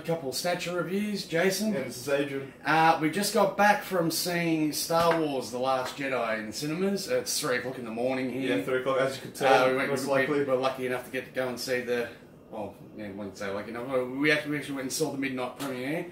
couple of Stature reviews, Jason. Yeah, this is Adrian. We just got back from seeing Star Wars: The Last Jedi in cinemas. It's 3 o'clock in the morning here. Yeah, 3 o'clock, as you could tell. We were lucky enough to get to go and see the... Well, yeah, I wouldn't say lucky enough. We actually went and saw the midnight premiere.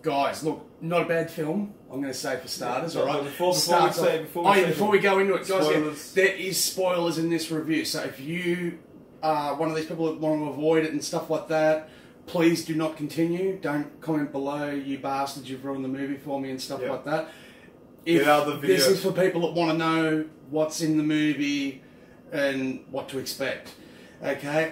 Guys, look, not a bad film, I'm going to say, for starters, yeah, alright? Before we go into it, guys, there is spoilers in this review, so if you are one of these people that want to avoid it and stuff like that, please do not continue. Don't comment below, you bastards, you've ruined the movie for me and stuff like that. Get out of the video. This is for people that want to know what's in the movie and what to expect. Okay,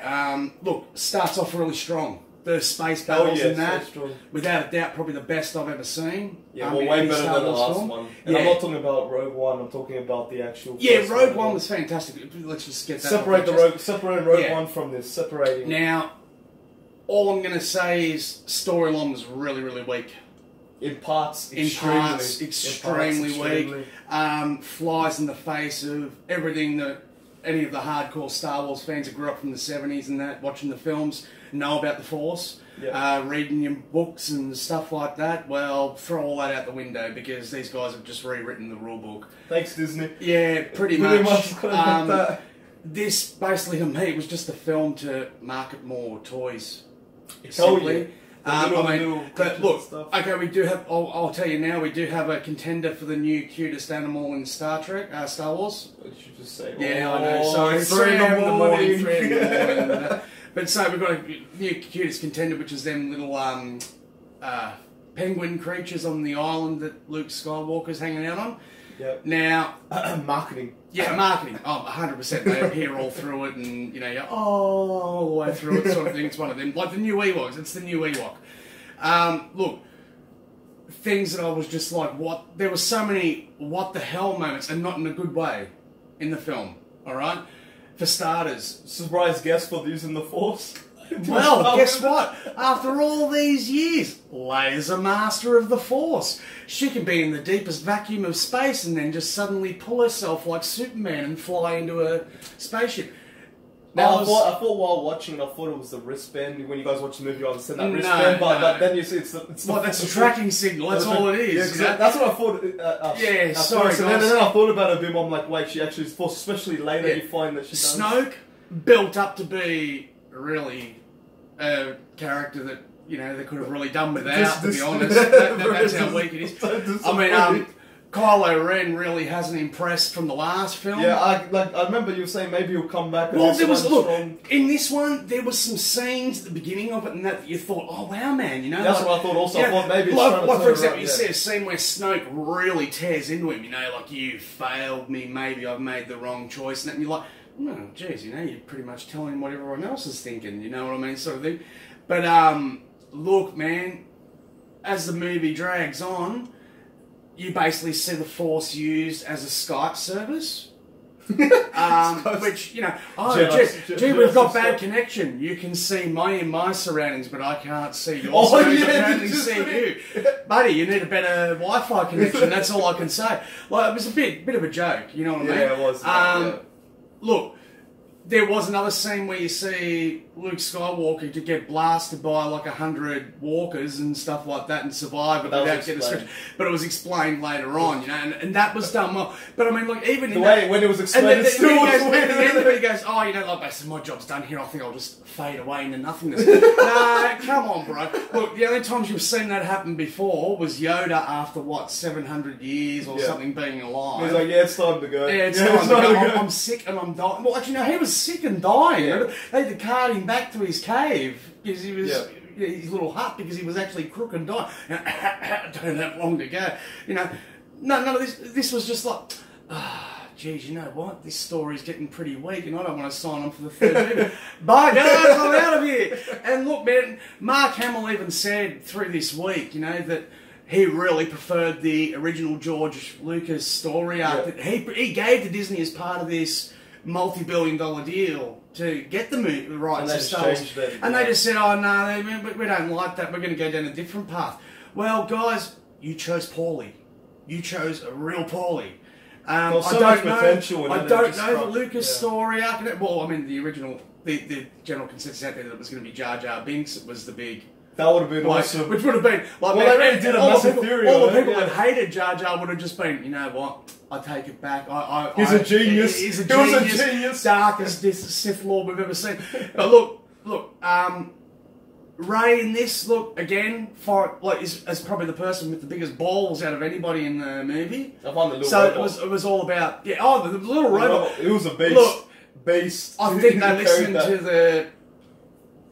look, starts off really strong. The space battles in that, without a doubt, probably the best I've ever seen. Yeah, well, way better than the last one. And I'm not talking about Rogue One, I'm talking about the actual... Yeah, Rogue One was fantastic. Let's just get that... Separate Rogue One from this, separating... Now, all I'm going to say is storyline was really, really weak. In parts, extremely weak. Flies in the face of everything that any of the hardcore Star Wars fans that grew up from the 70s and that, watching the films, know about the Force, reading your books and stuff like that. Well, throw all that out the window because these guys have just rewritten the rule book. Thanks, Disney. Yeah, pretty much. This, basically, to me, was just a film to market more toys. Simply. But look, okay, we do have, I'll tell you now, we do have a contender for the new cutest animal in Star Wars. What did you just say? Yeah, I know, sorry. 3 in the morning. But so we've got a new cutest contender, which is them little penguin creatures on the island that Luke Skywalker's hanging out on. Yep. Now... marketing. Yeah, marketing. Oh, 100%. They appear all through it and, you know, you're all the way through it sort of thing. It's one of them. Like the new Ewoks. It's the new Ewok. Look, things that I was just like, what? There were so many what the hell moments, and not in a good way, in the film. All right? For starters. Surprise guest for using the Force. Well, guess what? After all these years, Leia's a master of the Force. She can be in the deepest vacuum of space and then just suddenly pull herself like Superman and fly into a spaceship. Now, I thought while watching, I thought it was the wristband. When you guys watch the movie, I understand that wristband, but then you see it's that's a tracking signal. That's all it is. Yeah, that's what I thought. Sorry, guys. And then I thought about it a bit. I'm like, wait, she actually is Force. Especially later, you find that she does. Snoke built up to be really a character that, you know, they could have really done without, to be honest. That's how weak it is. I mean, Kylo Ren really hasn't impressed from the last film. Yeah, I remember you were saying maybe he'll come back. Well, there was, look, in this one, there was some scenes at the beginning of it and that you thought, oh wow, man, you know. That's what I thought also. I thought maybe it's trying to like for example, you see a scene where Snoke really tears into him, you know, like, you failed me, maybe I've made the wrong choice, and you're like, oh, geez, you know, you're pretty much telling him what everyone else is thinking, you know what I mean, sort of thing. But, look, man, as the movie drags on, you basically see the Force used as a Skype service. Which, you know, gee, we've got bad connection. You can see my surroundings, but I can't see yours. I can only see you. Buddy, you need a better Wi-Fi connection, that's all I can say. Like, it was a bit of a joke, you know what I mean? Yeah, it was. Look, there was another scene where you see Luke Skywalker to get blasted by like 100 walkers and stuff like that and survive without getting stretched. But it was explained later on, you know, and that was done well. But I mean, like, even in way when it was explained, at the end of it, he goes, oh, you know, like, basically my job's done here. I think I'll just fade away into nothingness. Nah, come on, bro. Look, the only times you've seen that happen before was Yoda after what, 700 years or something being alive. He's like, yeah, it's time to go. Yeah, it's time to go. I'm sick and I'm dying. Well, actually, no, he was sick and dying. Yeah. They had to cart him back to his cave because he was his little hut because he was actually crook and dying. You know, don't have long to go. You know, none of this. This was just like, geez, you know what? This story's getting pretty weak, and I don't want to sign on for the third movie. Bye, guys, I'm out of here. And look, man, Mark Hamill even said through this week, you know, that he really preferred the original George Lucas story arc that he gave to Disney as part of this multi-billion-dollar deal to get the rights to Star Wars. And they just said, oh, no, we don't like that. We're going to go down a different path. Well, guys, you chose poorly. You chose real poorly. I don't know the Lucas story arc. Well, I mean, the original the general consensus out there that it was going to be Jar Jar Binks. It was the big. That would have been awesome. Which would have been like, well, they really did a massive theory. All the people that hated Jar Jar would have just been, you know what? I take it back. He's a genius. He's a genius. Darkest Sith Lord we've ever seen. But look. Ray in this, look again, is probably the person with the biggest balls out of anybody in the movie. I find the little so robot. it was all about the little robot. It was a beast. Look, beast. I think they listened to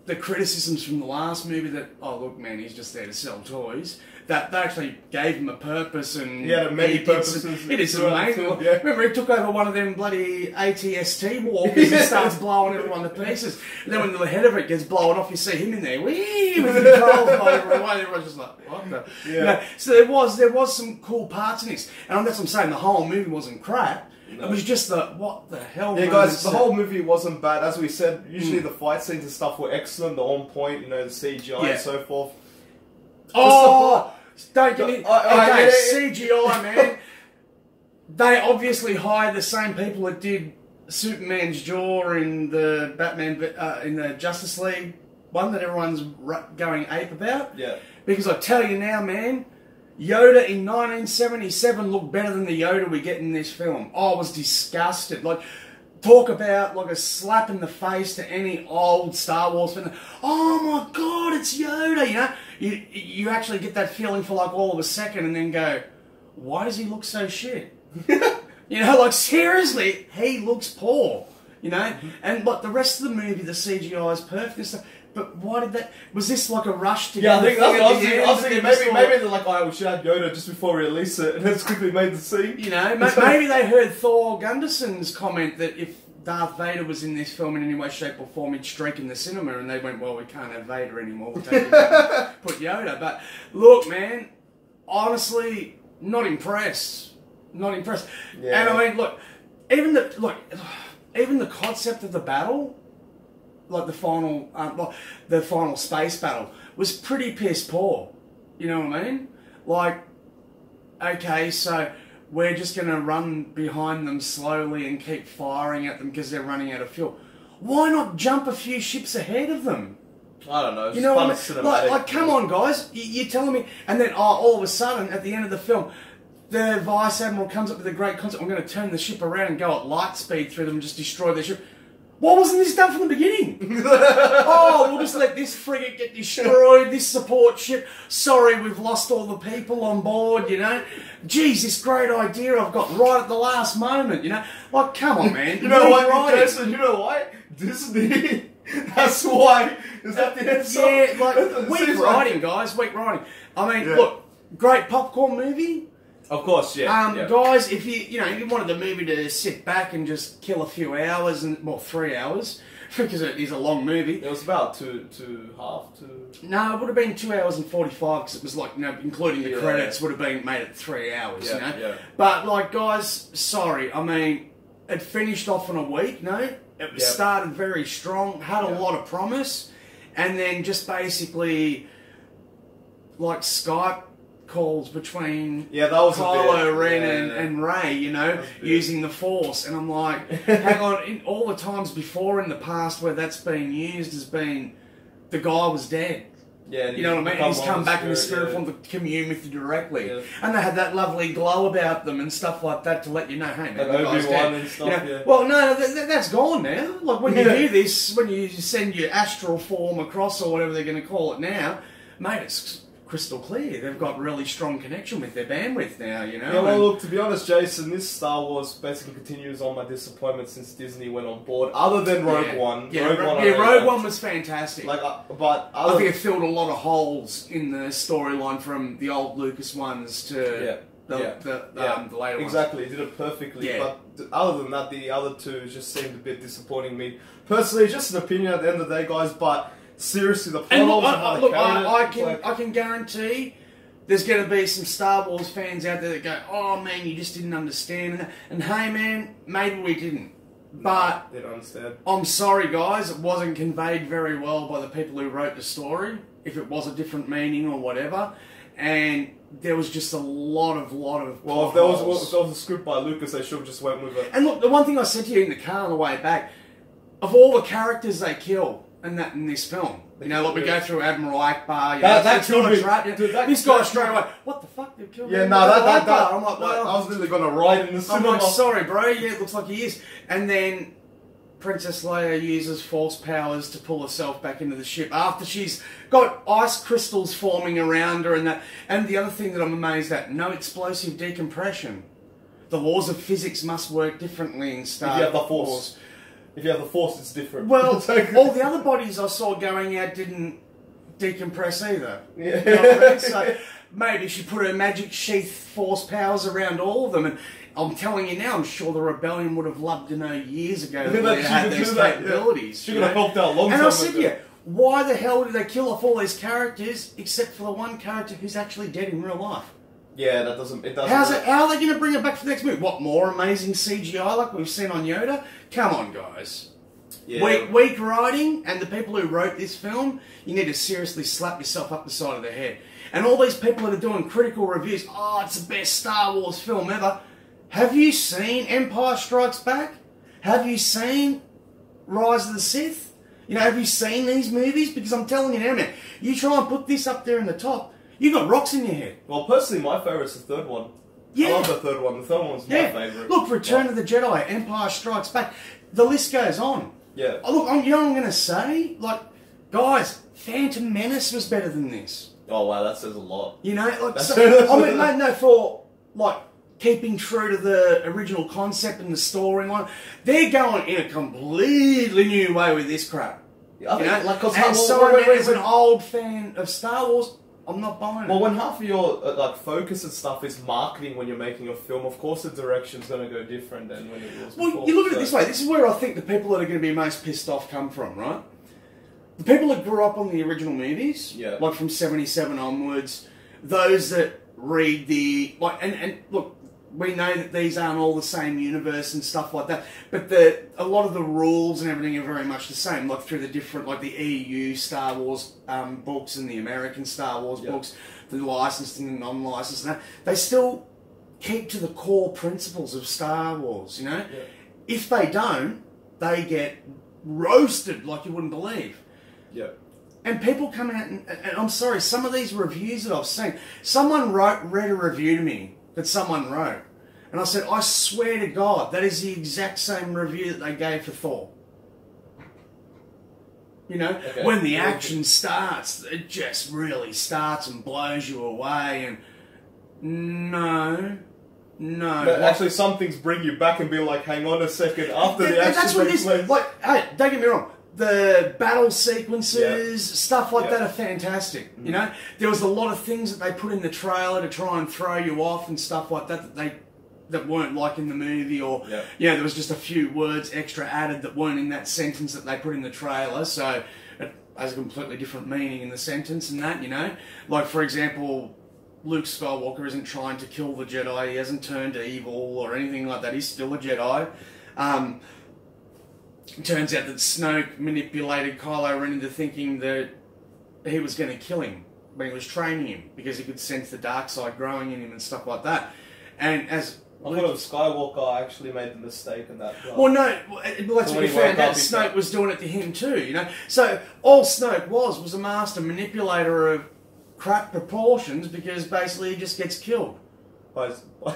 the criticisms from the last movie that, oh look man, he's just there to sell toys. That they actually gave him a purpose and he had many purposes. It is amazing. Yeah. Remember, he took over one of them bloody ATST walkers and starts blowing everyone to pieces. And then when the head of it gets blown off, you see him in there, wee, with the controls blowing everyone. Everyone's just like, what the? Yeah. You know, so there was some cool parts in this, and that's what I'm saying. The whole movie wasn't crap. No. It was just what the hell? Yeah, guys, the whole movie wasn't bad. As we said, usually the fight scenes and stuff were excellent. They're on point. You know, the CGI and so forth. Oh, don't get me. Okay, CGI, man. They obviously hired the same people that did Superman's jaw in the Batman, in the Justice League one that everyone's going ape about. Yeah. Because I tell you now, man, Yoda in 1977 looked better than the Yoda we get in this film. I was disgusted. Like, talk about like a slap in the face to any old Star Wars fan. Oh my God, it's Yoda! You know, you actually get that feeling for like all of a second, and then go, why does he look so shit? You know, like seriously, he looks poor. You know, and like the rest of the movie, the CGI is perfect and stuff. But why did that? Was this like a rush to? Yeah, I think that's what I was thinking. Maybe they're like, oh, we should have Yoda just before we release it, and let's quickly made the scene. You know, maybe they heard Thor Gunderson's comment that if Darth Vader was in this film in any way, shape, or form, he'd streak in the cinema, and they went, well, we can't have Vader anymore. We'll take him and put Yoda. But look, man, honestly, not impressed. Not impressed. Yeah. And I mean, look, even the concept of the battle. Like the final space battle was pretty piss poor. You know what I mean? Like, okay, so we're just going to run behind them slowly and keep firing at them because they're running out of fuel. Why not jump a few ships ahead of them? I don't know. You know what I mean? Like, come on, guys. You're telling me... And then, all of a sudden, at the end of the film, the Vice Admiral comes up with a great concept. I'm going to turn the ship around and go at light speed through them and just destroy their ship. Why wasn't this done from the beginning? Oh, we'll just let this frigate get destroyed, this support ship. Sorry, we've lost all the people on board, you know. Geez, this great idea I've got right at the last moment, you know. Like, come on, man. You know what, Jason? You know why? Disney. That's why. Is that the answer? Yeah, like, weak writing, guys, weak writing. I mean, look, great popcorn movie. Of course, yeah. Guys, if you wanted the movie to sit back and just kill a few hours, 3 hours, because it is a long movie. It was about two half. No, it would have been 2 hours and 45 because it was like, including the credits, would have been made it 3 hours. Yeah, you know. Yeah. But like, guys, sorry. I mean, it finished off in a week. No, it started very strong, had a lot of promise, and then just basically like Skype calls between Kylo Ren and Rey, you know, using the Force, and I'm like, hang on, all the times before in the past where that's been used has been the guy was dead. Yeah, you know what I mean? And he's come back in the spirit form to commune with you directly. Yeah. And they had that lovely glow about them and stuff like that to let you know, hey, man, the guy's dead. And stuff, you know? Well, no, that's gone now. Like, when you do this, when you send your astral form across, or whatever they're going to call it now, mate, it's crystal clear. They've got really strong connection with their bandwidth now, you know. Yeah, well, look, to be honest, Jason, this Star Wars basically continues on my disappointment since Disney went on board. Other than Rogue One, Rogue One was fantastic. Like, but I think it filled a lot of holes in the storyline from the old Lucas ones to the later ones. Exactly, he did it perfectly. Yeah. But other than that, the other two just seemed a bit disappointing me personally. Just an opinion at the end of the day, guys, but. Seriously, the I can guarantee there's going to be some Star Wars fans out there that go, oh man, you just didn't understand. And hey man, maybe we didn't. But they don't understand. I'm sorry guys, it wasn't conveyed very well by the people who wrote the story, if it was a different meaning or whatever. And there was just a lot of well, if there was a script by Lucas, they should have just went with it. And look, the one thing I said to you in the car on the way back, of all the characters they kill in this film, you know, like we go through Admiral Akbar, that's not a trap. This guy straight away, what the fuck, they've killed Yeah, him? no, I'm like, well, I was literally gonna ride in the cinema. I'm like, sorry, bro. Yeah, it looks like he is. And then Princess Leia uses force powers to pull herself back into the ship after she's got ice crystals forming around her and that. And the other thing that I'm amazed at, no explosive decompression. The laws of physics must work differently in Star Wars. If you have the Force. If you have the Force, it's different. Well, all the other bodies I saw going out didn't decompress either. Yeah. You know what I mean? So maybe she put her magic sheath force powers around all of them. And I'm telling you now, I'm sure the Rebellion would have loved to know years ago that they had these capabilities. She could have helped out a long time ago. And I said, yeah, why the hell did they kill off all these characters except for the one character who's actually dead in real life? Yeah, that doesn't... It doesn't... How are they going to bring it back for the next movie? What, more amazing CGI like we've seen on Yoda? Come on, guys. Yeah. Weak writing, and the people who wrote this film, you need to seriously slap yourself up the side of the head. And all these people that are doing critical reviews, oh, it's the best Star Wars film ever. Have you seen Empire Strikes Back? Have you seen Rise of the Sith? You know, have you seen these movies? Because I'm telling you now, man, you try and put this up there in the top, you got rocks in your head. Well, personally, my favourite's the third one. Yeah. I love the third one. The third one's my favourite. Look, Return of the Jedi, Empire Strikes Back. The list goes on. Yeah. Oh, look, you know what I'm going to say? Like, guys, Phantom Menace was better than this. Oh, wow, that says a lot. You know, like, I mean, mate, no, for, like, keeping true to the original concept and the storyline, they're going in a completely new way with this crap. Yeah, you know? like, and so, as an old fan of Star Wars, I'm not buying it. Well, when half of your like focus and stuff is marketing when you're making a film, of course the direction's going to go different than when it was before. Well, you look at it this way. This is where I think the people that are going to be most pissed off come from, right? The people that grew up on the original movies, like from 77 onwards, those that read the... And look, we know that these aren't all the same universe and stuff like that, but a lot of the rules and everything are very much the same, like through the different, like the EU Star Wars books and the American Star Wars books, the licensed and the non-licensed, and that. They still keep to the core principles of Star Wars, you know? Yeah. If they don't, they get roasted like you wouldn't believe. Yeah. And people come out and I'm sorry, some of these reviews that I've seen, someone read a review to me that someone wrote. And I said, I swear to God, that is the exact same review that they gave for Thor. You know, when the action starts, it just really starts and blows you away. And no. But actually, some things bring you back and be like, hang on a second, after the action that's what it is. Like, hey, don't get me wrong. The battle sequences, stuff like that are fantastic. You know, there was a lot of things that they put in the trailer to try and throw you off and stuff like that that weren't like in the movie, or there was just a few words extra added that weren't in that sentence that they put in the trailer, so it has a completely different meaning in the sentence and that, you know. Like, for example, Luke Skywalker isn't trying to kill the Jedi, he hasn't turned evil or anything like that, he's still a Jedi. It turns out that Snoke manipulated Kylo Ren into thinking that he was going to kill him when he was training him, because he could sense the dark side growing in him and stuff like that. And as I thought Skywalker actually made the mistake in that. Well, no, that's what we found out. Snoke was doing it to him too, you know. So all Snoke was a master manipulator of crap proportions, because basically he just gets killed. So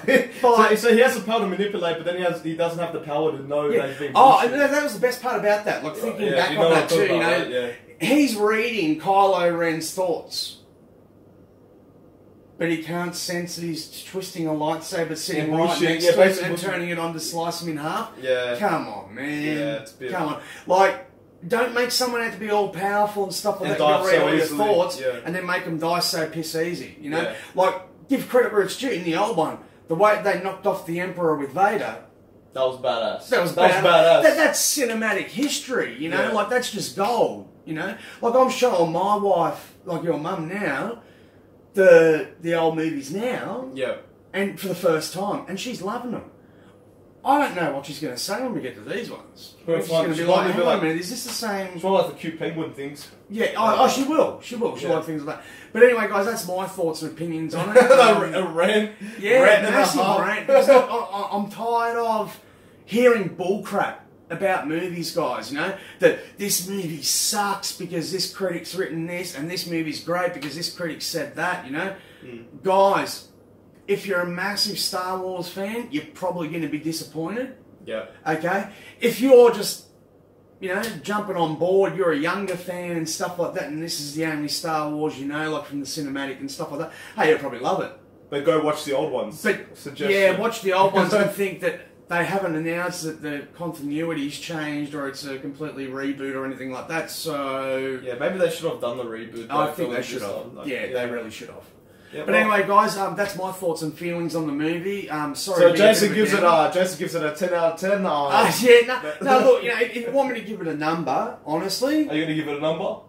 he has the power to manipulate, but then he doesn't have the power to know that he's being and that was the best part about that. Like, thinking back on that too, you know, he's reading Kylo Ren's thoughts, but he can't sense that he's twisting a lightsaber sitting right next to him and turning it on to slice him in half. Yeah. Come on, man. Yeah, it's a bit... Come on. Like, don't make someone out to be all powerful and stuff like and that. Die so all your easily. thoughts, and then make them die so piss easy. You know, like, give credit where it's due. In the old one, the way they knocked off the Emperor with Vader. That was badass. That was badass. That's cinematic history, you know? Like, that's just gold, you know? Like, I'm showing my wife, like your mum now, the old movies now. Yeah. And for the first time. And she's loving them. I don't know what she's going to say when we get to these ones. She's going to be like, hang on a minute, is this the same... It's more like the cute penguin things. Yeah, she will. She'll like things like that. But anyway, guys, that's my thoughts and opinions on it. A rant. Yeah, massive rant. Because I'm tired of hearing bullcrap. about movies, guys, you know, that this movie sucks because this critic's written this, and this movie's great because this critic said that, you know. Guys, if you're a massive Star Wars fan, you're probably going to be disappointed. Yeah. Okay? If you're just, you know, jumping on board, you're a younger fan and stuff like that, and this is the only Star Wars you know, like from the cinematic and stuff like that, hey, you'll probably love it. But go watch the old ones. But, yeah, watch the old ones and think that they haven't announced that the continuity's changed or it's a completely reboot or anything like that, so... Yeah, maybe they should have done the reboot. I think they should have. Like, they really should have. Yeah, but anyway, guys, that's my thoughts and feelings on the movie. Sorry. So Jason gives it a 10 out of 10. No, look, you know, if you want me to give it a number, honestly, are you going to give it a number?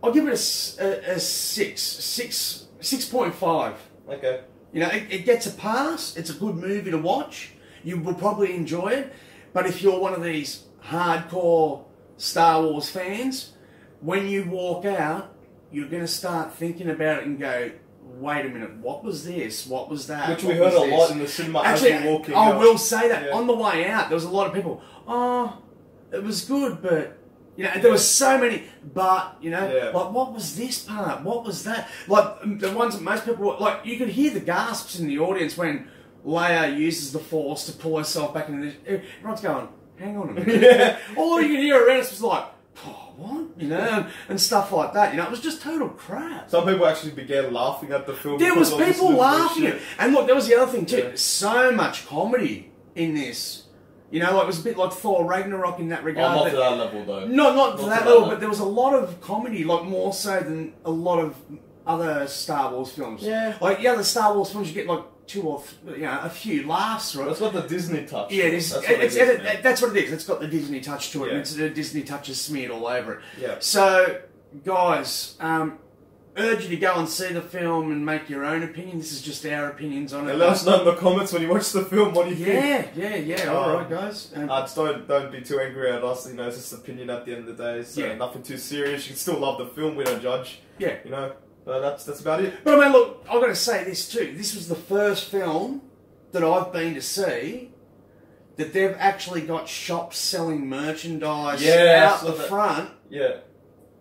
I'll give it a 6.5. Okay. You know, it gets a pass. It's a good movie to watch. You will probably enjoy it. But if you're one of these hardcore Star Wars fans, when you walk out, you're going to start thinking about it and go, wait a minute, what was this? What was that? Which we heard a lot in the cinema actually, as we walking I out. will say that. Yeah. On the way out, there was a lot of people, oh, it was good, but, you know, there was so many, but, you know, like, what was this part? What was that? Like, the ones that most people, like, you could hear the gasps in the audience when Leia uses the Force to pull herself back into this. Everyone's going, hang on a minute. All you could hear around us was like, oh, what? You know, and stuff like that. You know, it was just total crap. Some people actually began laughing at the film. There was people laughing at it. And look, there was the other thing too. So much comedy in this. You know, like, it was a bit like Thor Ragnarok in that regard. Not to that level, though. Not to that level, but there was a lot of comedy, like more so than a lot of other Star Wars films. Yeah. Like, the other Star Wars films, you get like a few laughs, right? That's got the Disney touch. Yeah, that's what it is. It's got the Disney touch to it, and the Disney touch is smeared all over it. Yeah. So, guys, urge you to go and see the film and make your own opinion. This is just our opinions on it. And let us know in the comments when you watch the film what do you think. Yeah. All right, guys. Just don't be too angry at us. You know, it's just opinion at the end of the day. So nothing too serious. You can still love the film. We don't judge. Yeah. You know. That's about it. But I mean, look, I've got to say this too. This was the first film that I've been to see that they've actually got shops selling merchandise out the front. Yeah.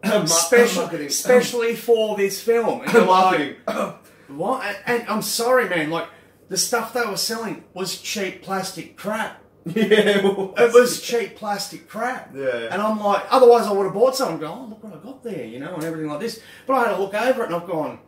Especially for this film. And marketing. Like, what? And I'm sorry, man. Like, the stuff they were selling was cheap plastic crap. Yeah, it was cheap plastic crap. Yeah. And I'm like, otherwise I would have bought some and go, oh, look what I got there, you know, and everything like this. But I had to look over it and I've gone,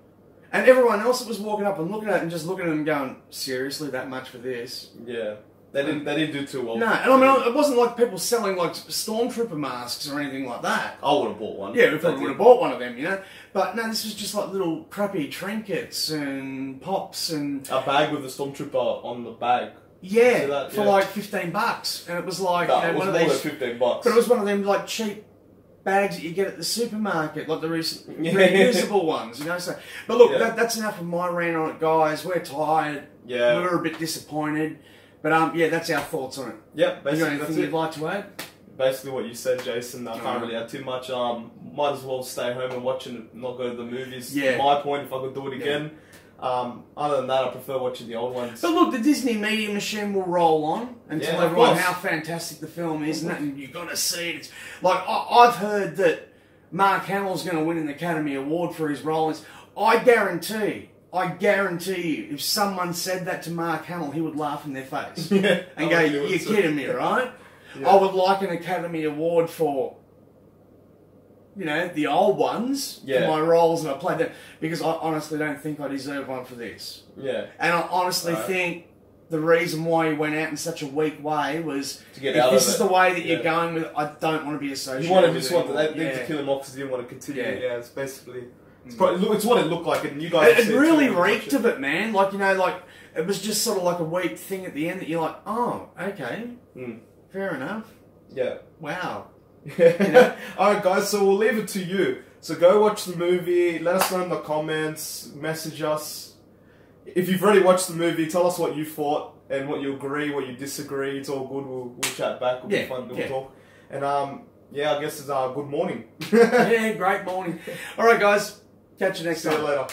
and everyone else that was walking up and looking at it and just looking at it and going, seriously, that much for this? Yeah. They didn't do too well. No, and I mean, it wasn't like people selling like stormtrooper masks or anything like that. I would have bought one. Yeah, if I would have bought one of them, you know. But no, this was just like little crappy trinkets and pops and a bag with the stormtrooper on the bag. Yeah, for like $15, and it was like it was one of these $15. But it was one of them like cheap bags that you get at the supermarket, like the reusable ones, you know. So, but look, that's enough of my rant on it, guys. We're tired. Yeah, we're a bit disappointed, but that's our thoughts on it. Yep. Basically, you got anything you'd like to add? Basically, what you said, Jason. I can't really add too much. Might as well stay home and watch it, not go to the movies. Yeah. My point, if I could do it again. Other than that, I prefer watching the old ones. But look, the Disney media machine will roll on and tell everyone how fantastic the film is, and you've got to see it. It's like, I've heard that Mark Hamill's going to win an Academy Award for his role. I guarantee you, if someone said that to Mark Hamill, he would laugh in their face and go, "You're kidding me, right?" Yeah. I would like an Academy Award for, you know, the old ones for my roles that I played there, because I honestly don't think I deserve one for this. Yeah. And I honestly think the reason why he went out in such a weak way was to get out of it. If this is the way that you're going with it, I don't want to be associated with it. They need to kill him off because he didn't want to continue. Yeah, it's basically... It's what it looked like, and you guys... It really reeked of it, man. Like, you know, like, it was just sort of like a weak thing at the end that you're like, oh, okay, fair enough. Yeah. Wow. You know? Alright guys, so we'll leave it to you. So go watch the movie, let us know in the comments, message us. If you've already watched the movie, tell us what you thought and what you agree, what you disagree. It's all good, we'll chat back, it'll be fun, we'll talk. And I guess it's good morning. Yeah, great morning. Alright guys, catch you next time. See you later.